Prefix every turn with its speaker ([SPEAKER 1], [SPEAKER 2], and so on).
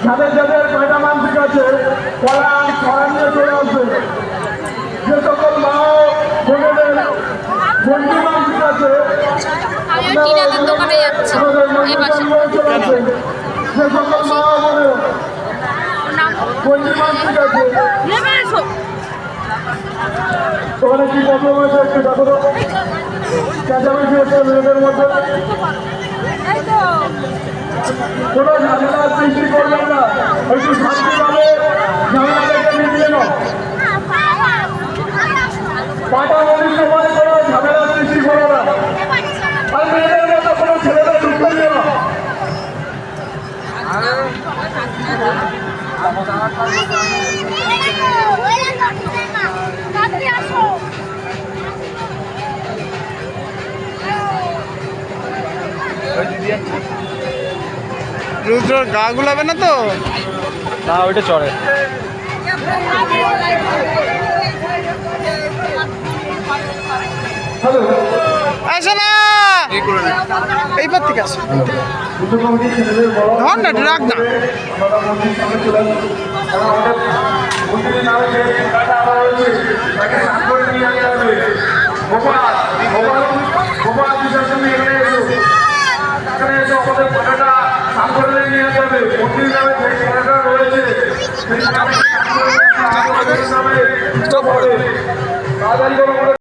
[SPEAKER 1] যাদের যাদের কয়টা মানসিক আছে তারা ছড়া নিয়ে চলে আসবে। যে সকল মা বোনেদের বন্ধু মানসিক আছে যে সকল মা বোনের বন্ধু মানসিক আছে ওখানে কি প্রবলেম হয়েছে একটু দেখো তো। চেঁচামেচি হচ্ছে মেয়েদের মধ্যে, কোনো ঝামেলা সৃষ্টি করবেন না, একটু শান্তিভাবে ঝামেলাটাকে মিটিয়ে নাও। পাটাবলির সময় কোনো ঝামেলা সৃষ্টি করো না, আর মেয়েদের মধ্যে কোনো ছেলেদের ঢুকতে দিও না।
[SPEAKER 2] রুদ্র গা গুলাবে না তো?
[SPEAKER 3] না, ওইটা চড়ে।
[SPEAKER 2] আসে না এইবার থেকে আসে ধর না, রাখ না।
[SPEAKER 1] রয়েছে